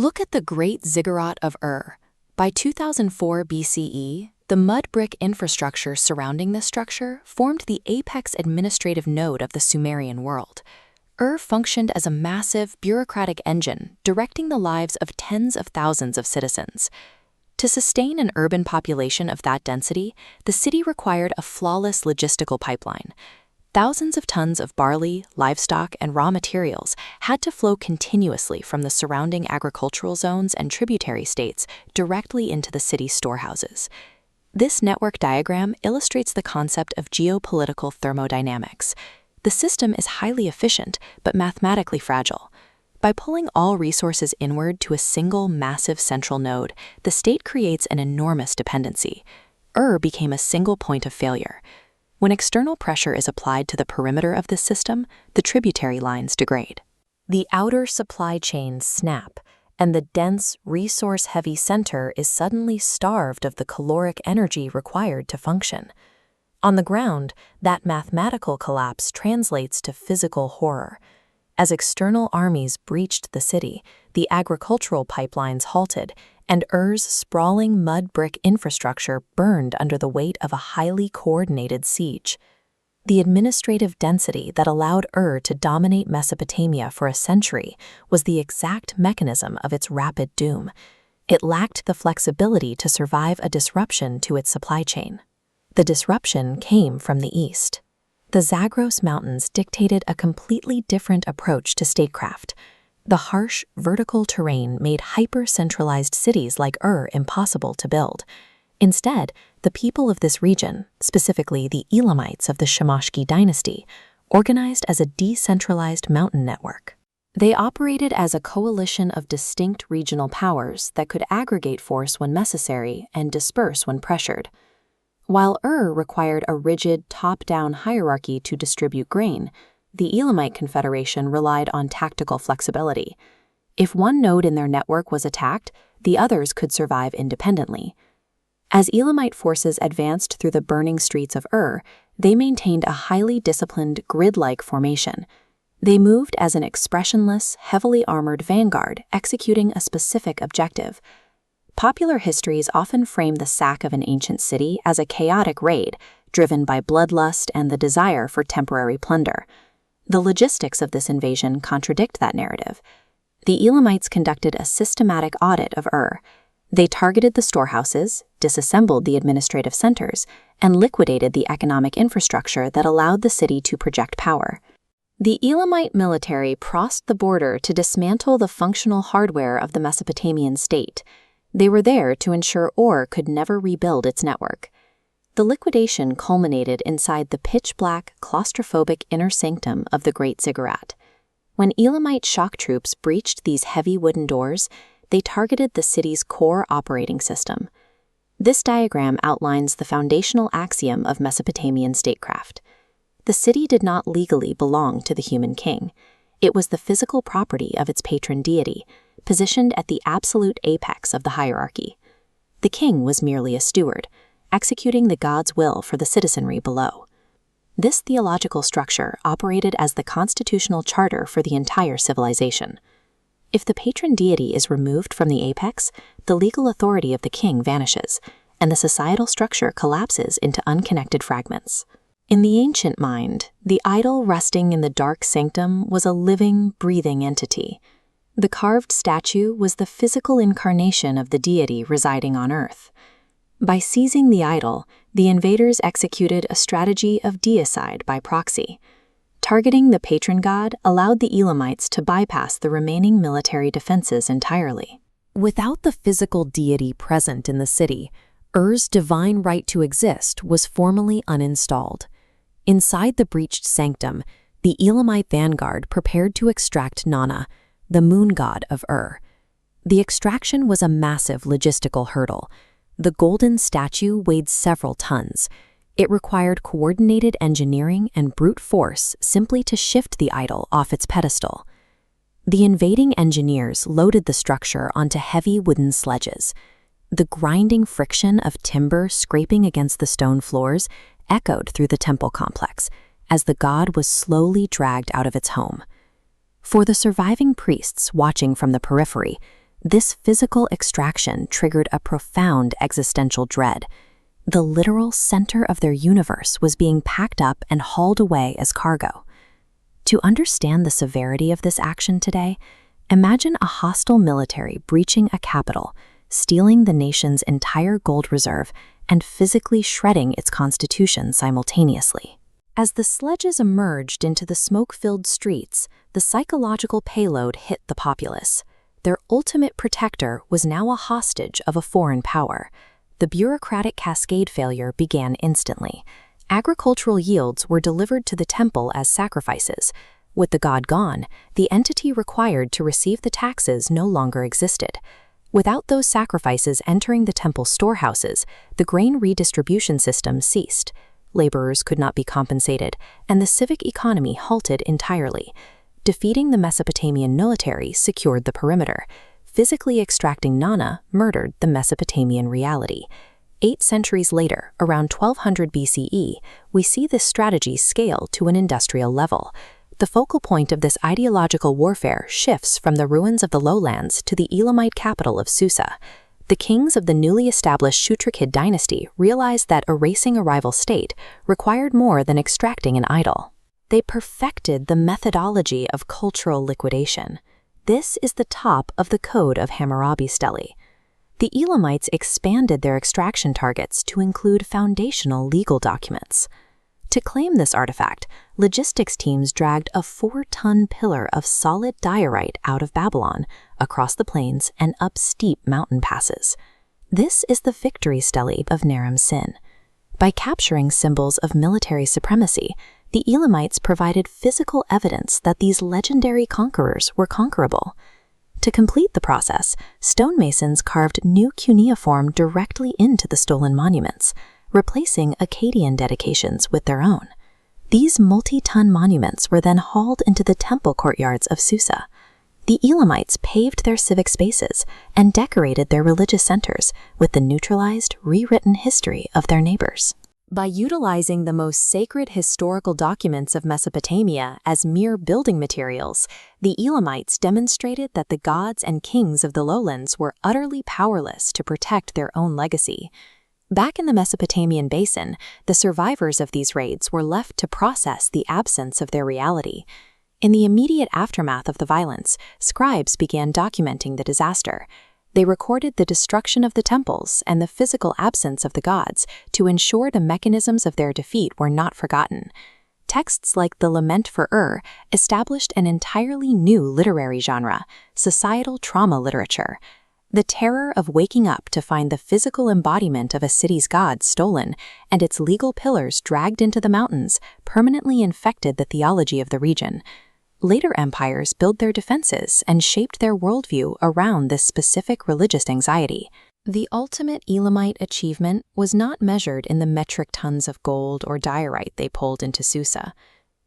Look at the Great Ziggurat of Ur. By 2004 BCE, the mud brick infrastructure surrounding this structure formed the apex administrative node of the Sumerian world. Ur functioned as a massive, bureaucratic engine directing the lives of tens of thousands of citizens. To sustain an urban population of that density, the city required a flawless logistical pipeline. Thousands of tons of barley, livestock, and raw materials had to flow continuously from the surrounding agricultural zones and tributary states directly into the city's storehouses. This network diagram illustrates the concept of geopolitical thermodynamics. The system is highly efficient, but mathematically fragile. By pulling all resources inward to a single massive central node, the state creates an enormous dependency. Ur became a single point of failure. When external pressure is applied to the perimeter of this system, the tributary lines degrade. The outer supply chains snap, and the dense, resource-heavy center is suddenly starved of the caloric energy required to function. On the ground, that mathematical collapse translates to physical horror. As external armies breached the city, the agricultural pipelines halted, and Ur's sprawling mud brick infrastructure burned under the weight of a highly coordinated siege. The administrative density that allowed Ur to dominate Mesopotamia for a century was the exact mechanism of its rapid doom. It lacked the flexibility to survive a disruption to its supply chain. The disruption came from the east. The Zagros Mountains dictated a completely different approach to statecraft. The harsh, vertical terrain made hyper-centralized cities like Ur impossible to build. Instead, the people of this region, specifically the Elamites of the Shamashki dynasty, organized as a decentralized mountain network. They operated as a coalition of distinct regional powers that could aggregate force when necessary and disperse when pressured. While Ur required a rigid, top-down hierarchy to distribute grain, the Elamite Confederation relied on tactical flexibility. If one node in their network was attacked, the others could survive independently. As Elamite forces advanced through the burning streets of Ur, they maintained a highly disciplined, grid-like formation. They moved as an expressionless, heavily armored vanguard executing a specific objective. Popular histories often frame the sack of an ancient city as a chaotic raid, driven by bloodlust and the desire for temporary plunder. The logistics of this invasion contradict that narrative. The Elamites conducted a systematic audit of Ur. They targeted the storehouses, disassembled the administrative centers, and liquidated the economic infrastructure that allowed the city to project power. The Elamite military crossed the border to dismantle the functional hardware of the Mesopotamian state. They were there to ensure Ur could never rebuild its network. The liquidation culminated inside the pitch-black, claustrophobic inner sanctum of the Great Ziggurat. When Elamite shock troops breached these heavy wooden doors, they targeted the city's core operating system. This diagram outlines the foundational axiom of Mesopotamian statecraft. The city did not legally belong to the human king. It was the physical property of its patron deity, positioned at the absolute apex of the hierarchy. The king was merely a steward, executing the god's will for the citizenry below. This theological structure operated as the constitutional charter for the entire civilization. If the patron deity is removed from the apex, the legal authority of the king vanishes, and the societal structure collapses into unconnected fragments. In the ancient mind, the idol resting in the dark sanctum was a living, breathing entity. The carved statue was the physical incarnation of the deity residing on earth. By seizing the idol, the invaders executed a strategy of deicide by proxy. Targeting the patron god allowed the Elamites to bypass the remaining military defenses entirely. Without the physical deity present in the city, Ur's divine right to exist was formally uninstalled. Inside the breached sanctum, the Elamite vanguard prepared to extract Nanna, the moon god of Ur. The extraction was a massive logistical hurdle. The golden statue weighed several tons. It required coordinated engineering and brute force simply to shift the idol off its pedestal. The invading engineers loaded the structure onto heavy wooden sledges. The grinding friction of timber scraping against the stone floors echoed through the temple complex as the god was slowly dragged out of its home. For the surviving priests watching from the periphery, This physical extraction triggered a profound existential dread. The literal center of their universe was being packed up and hauled away as cargo. To understand the severity of this action today, imagine a hostile military breaching a capital, stealing the nation's entire gold reserve, and physically shredding its constitution simultaneously. As the sledges emerged into the smoke-filled streets, the psychological payload hit the populace. Their ultimate protector was now a hostage of a foreign power. The bureaucratic cascade failure began instantly. Agricultural yields were delivered to the temple as sacrifices. With the god gone, the entity required to receive the taxes no longer existed. Without those sacrifices entering the temple storehouses, the grain redistribution system ceased. Laborers could not be compensated, and the civic economy halted entirely. Defeating the Mesopotamian military secured the perimeter. Physically extracting Nanna murdered the Mesopotamian reality. 8 centuries later, around 1200 BCE, we see this strategy scale to an industrial level. The focal point of this ideological warfare shifts from the ruins of the Lowlands to the Elamite capital of Susa. The kings of the newly established Shutrikid dynasty realized that erasing a rival state required more than extracting an idol. They perfected the methodology of cultural liquidation. This is the top of the Code of Hammurabi Stele. The Elamites expanded their extraction targets to include foundational legal documents. To claim this artifact, logistics teams dragged a 4-ton pillar of solid diorite out of Babylon, across the plains and up steep mountain passes. This is the victory stele of Naram Sin. By capturing symbols of military supremacy, the Elamites provided physical evidence that these legendary conquerors were conquerable. To complete the process, stonemasons carved new cuneiform directly into the stolen monuments, replacing Akkadian dedications with their own. These multi-ton monuments were then hauled into the temple courtyards of Susa. The Elamites paved their civic spaces and decorated their religious centers with the neutralized, rewritten history of their neighbors. By utilizing the most sacred historical documents of Mesopotamia as mere building materials, the Elamites demonstrated that the gods and kings of the lowlands were utterly powerless to protect their own legacy. Back in the Mesopotamian basin, the survivors of these raids were left to process the absence of their reality. In the immediate aftermath of the violence, scribes began documenting the disaster. They recorded the destruction of the temples and the physical absence of the gods to ensure the mechanisms of their defeat were not forgotten. Texts like the Lament for established an entirely new literary genre, societal trauma literature. The terror of waking up to find the physical embodiment of a city's gods stolen and its legal pillars dragged into the mountains permanently infected the theology of the region. Later empires built their defenses and shaped their worldview around this specific religious anxiety. The ultimate Elamite achievement was not measured in the metric tons of gold or diorite they pulled into Susa.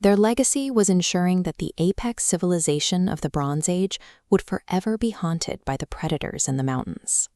Their legacy was ensuring that the apex civilization of the Bronze Age would forever be haunted by the predators in the mountains.